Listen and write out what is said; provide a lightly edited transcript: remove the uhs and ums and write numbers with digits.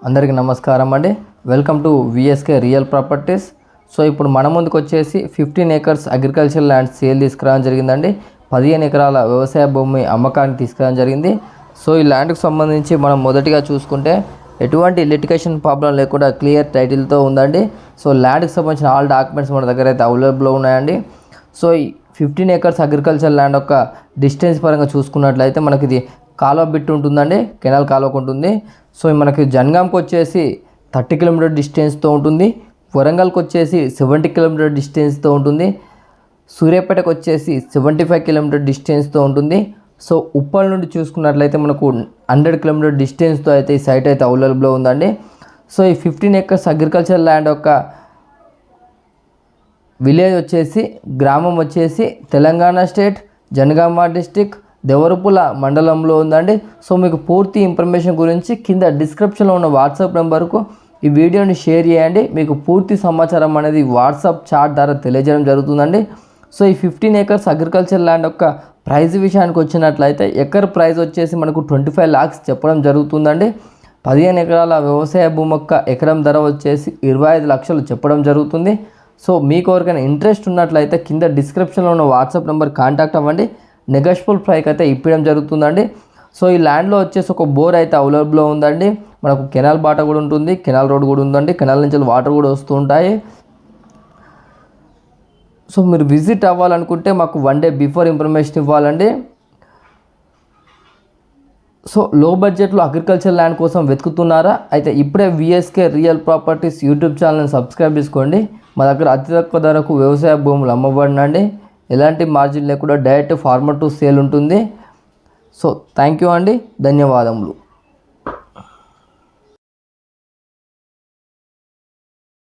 అందరికీ నమస్కారం అండి. Welcome to VSK real properties. So ఇప్పుడు మన ముందుకు వచ్చేసి 15 ఏకర్స్ అగ్రికల్చర్ ల్యాండ్ సేల్ తీసుకురావడం జరిగిందండి. 15 ఎకరాల వ్యవసాయ భూమి అమ్మకానికి తీసుకురావడం జరిగింది. సో ఈ ల్యాండ్కి సంబంధించి మనం మొదటిగా చూసుకుంటే ఎటువంటి లిటిగేషన్ ప్రాబ్లం లేకుండా క్లియర్ టైటిల్తో ఉందండి. సో ల్యాండ్కి సంబంధించిన ఆల్ డాక్యుమెంట్స్ మన దగ్గర అయితే అవైలబుల్లో ఉన్నాయండి. సో ఈ 15 ఏకర్స్ అగ్రికల్చర్ ల్యాండ్ యొక్క డిస్టెన్స్ పరంగా చూసుకున్నట్లయితే మనకి ఇది కాలువ బిట్ ఉంటుందండి, కెనాల్ కాలువకు ఉంటుంది. సో మనకి జనగాంకి వచ్చేసి 30 కిలోమీటర్ డిస్టెన్స్తో ఉంటుంది. వరంగల్కి వచ్చేసి 70 కిలోమీటర్ డిస్టెన్స్తో ఉంటుంది. సూర్యాపేటకు వచ్చేసి 75 కిలోమీటర్ డిస్టెన్స్తో ఉంటుంది. సో ఉప్పల్ నుండి చూసుకున్నట్లయితే మనకు 100 కిలోమీటర్ డిస్టెన్స్తో అయితే ఈ సైట్ అయితే అవైలబుల్లో ఉందండి. సో ఈ 15 ఏకర్స్ అగ్రికల్చర్ ల్యాండ్ యొక్క విలేజ్ వచ్చేసి గ్రామం వచ్చేసి తెలంగాణ స్టేట్ జనగామ డిస్టిక్ దేవరపుల మండలంలో ఉందండి. సో మీకు పూర్తి ఇన్ఫర్మేషన్ గురించి కింద డిస్క్రిప్షన్లో ఉన్న వాట్సాప్ నెంబర్కు ఈ వీడియోని షేర్ చేయండి. మీకు పూర్తి సమాచారం అనేది వాట్సాప్ చాట్ ద్వారా తెలియజేయడం జరుగుతుందండి. సో ఈ 15 ఏకర్స్ అగ్రికల్చర్ ల్యాండ్ యొక్క ప్రైస్ విషయానికి వచ్చినట్లయితే ఎకర్ ప్రైస్ వచ్చేసి మనకు 25 lakhs చెప్పడం జరుగుతుందండి. 15 ఎకరాల వ్యవసాయ భూమి యొక్క ఎకరం ధర వచ్చేసి 25 లక్షలు చెప్పడం జరుగుతుంది. సో మీకు ఎవరికైనా ఇంట్రెస్ట్ ఉన్నట్లయితే కింద డిస్క్రిప్షన్లో ఉన్న వాట్సాప్ నెంబర్ కాంటాక్ట్ అవ్వండి. నెగోషియబుల్ ప్రైస్ అయితే ఇప్పడం జరుగుతుందండి. సో ఈ ల్యాండ్లో వచ్చేసి ఒక బోర్ అయితే అవైలబుల్లో ఉందండి. మనకు కెనాల్ బాట కూడా ఉంటుంది, కెనాల్ రోడ్ కూడా ఉందండి. కెనాల్ నుంచి వాటర్ కూడా వస్తూ ఉంటాయి. సో మీరు విజిట్ అవ్వాలనుకుంటే మాకు 1 day బిఫోర్ ఇన్ఫర్మేషన్ ఇవ్వాలండి. సో లో బడ్జెట్లో అగ్రికల్చర్ ల్యాండ్ కోసం వెతుకుతున్నారా? అయితే ఇప్పుడే విఎస్కే రియల్ ప్రాపర్టీస్ యూట్యూబ్ ఛానల్ని సబ్స్క్రైబ్ చేసుకోండి. మా దగ్గర అతి తక్కువ ధరకు వ్యవసాయ భూములు అమ్మబడినండి. ఎలాంటి మార్జిన్ లేకుండా డైరెక్ట్ ఫార్మర్ టు సేల్ ఉంటుంది. సో థ్యాంక్ యూ అండి, ధన్యవాదములు.